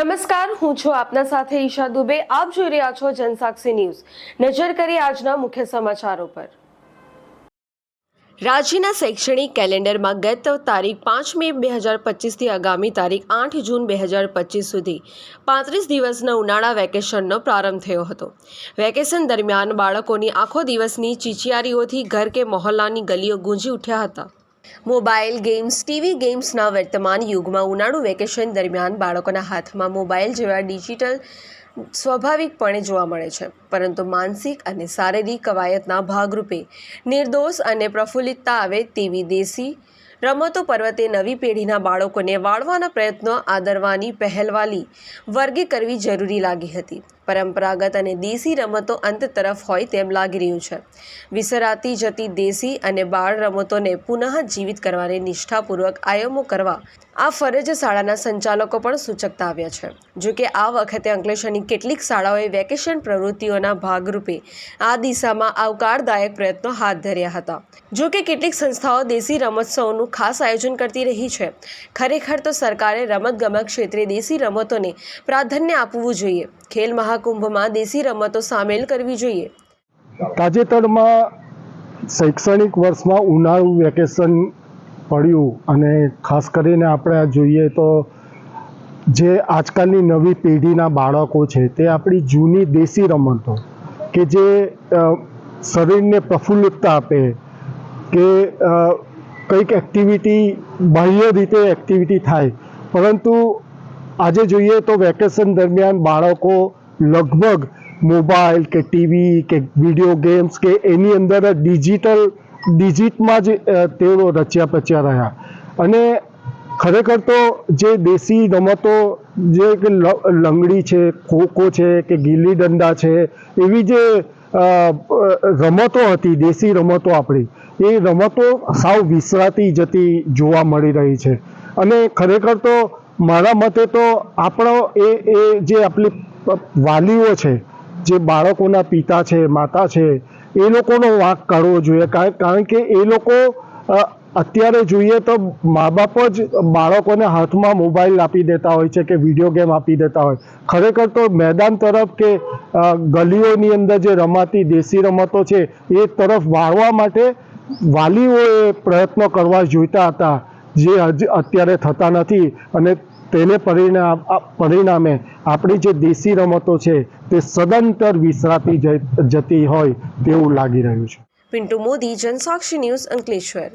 નમસ્કાર, હું છું આપના સાથે ઈશા દુબે. આપ જોઈ રહ્યા છો જનસાક્ષી ન્યૂઝ. નજર કરીએ આજના મુખ્ય સમાચારો પર. રાજ્યના શૈક્ષણિક કેલેન્ડરમાં ગત તારીખ 5 મે 2025થી આગામી તારીખ 8 જૂન 2025 સુધી 35 દિવસના ઉનાળા વેકેશનનો પ્રારંભ થયો હતો. વેકેશન દરમિયાન બાળકોની આખો દિવસની ચીચિયારીઓથી ઘર કે મહોલ્લાની ગલીઓ ગૂંજી ઉઠ્યા હતા. મોબાઈલ ગેમ્સ, ટીવી ગેમ્સના વર્તમાન યુગમાં ઉનાળુ વેકેશન દરમિયાન બાળકોના હાથમાં મોબાઈલ જેવા ડિજિટલ સ્વાભાવિકપણે જોવા મળે છે, પરંતુ માનસિક અને શારીરિક કવાયતના ભાગરૂપે નિર્દોષ અને પ્રફુલ્લિતતા આવે તેવી દેશી રમતો પર્વતે નવી પેઢીના બાળકોને વાળવાના પ્રયત્નો આદરવાની પહેલવાલી વર્ગે કરવી જરૂરી લાગી હતી. પરંપરાગત અને દેશી રમતો અંત તરફ હોય તેમ લાગી રહ્યું છે. વિસરાતી જતી દેશી અને બાળ રમતોને પુનઃ જીવિત કરવાને નિષ્ઠાપૂર્વક આયામો કરવા આ ફરજ શાળાના સંચાલકો પણ સૂચકતા આવ્યા છે. જોકે આ વખતે અંકલેશ્વરની કેટલીક શાળાઓએ વેકેશન પ્રવૃત્તિઓના ભાગરૂપે આ દિશામાં આવકારદાયક પ્રયત્નો હાથ ધર્યા હતા. જોકે કેટલીક સંસ્થાઓ દેશી રમોત્સવનું ખાસ આયોજન કરતી રહી છે. ખરેખર તો સરકારે રમતગમત ક્ષેત્રે દેશી રમતોને પ્રાધાન્ય આપવું જોઈએ. ખેલ મહાકુંભમાં દેશી રમતો સામેલ કરવી જોઈએ. તાજેતરમાં શૈક્ષણિક વર્ષમાં ઉનાળુ વેકેશન પડ્યું અને ખાસ કરીને આપણે જોઈએ તો જે આજકાલની નવી પેઢીના બાળકો છે તે આપણી જૂની દેશી રમતો કે જે શરીરને પ્રફુલ્લિતતા આપે કે કંઈક એક્ટિવિટી બાહ્ય રીતે એક્ટિવિટી થાય, પરંતુ આજે જોઈએ તો વેકેશન દરમિયાન બાળકો લગભગ મોબાઈલ કે ટીવી કે વિડીયો ગેમ્સ કે એની અંદર ડિજિટમાં જ તેઓ રચ્યા પચ્યા રહ્યા. અને ખરેખર તો જે દેશી રમતો જે કે લંગડી છે, ખોખો છે કે ગિલ્લી દંડા છે, એવી જે રમતો હતી, દેશી રમતો આપણી, એ રમતો સાવ વિસરાતી જતી જોવા મળી રહી છે. અને ખરેખર તો મારા મતે તો આપણો એ જે આપણી વાલીઓ છે, જે બાળકોના પિતા છે, માતા છે, એ લોકોનો વાંક કાઢવો જોઈએ. કારણ કે એ લોકો અત્યારે જોઈએ તો મા બાપ જ બાળકોને હાથમાં મોબાઈલ આપી દેતા હોય છે કે વિડીયો ગેમ આપી દેતા હોય. ખરેખર તો મેદાન તરફ કે ગલીઓની અંદર જે રમાતી દેશી રમતો છે એ તરફ વાળવા માટે વાલીઓએ પ્રયત્નો કરવા જોઈતા હતા, જે અત્યારે થતા નથી. અને તેને પરિણામે આપણી જે દેશી રમતો છે તે સદંતર વિસરાતી જતી હોય તેવું લાગી રહ્યું છે. પિન્ટુ મોદી, જનસાક્ષી ન્યૂઝ, અંકલેશ્વર.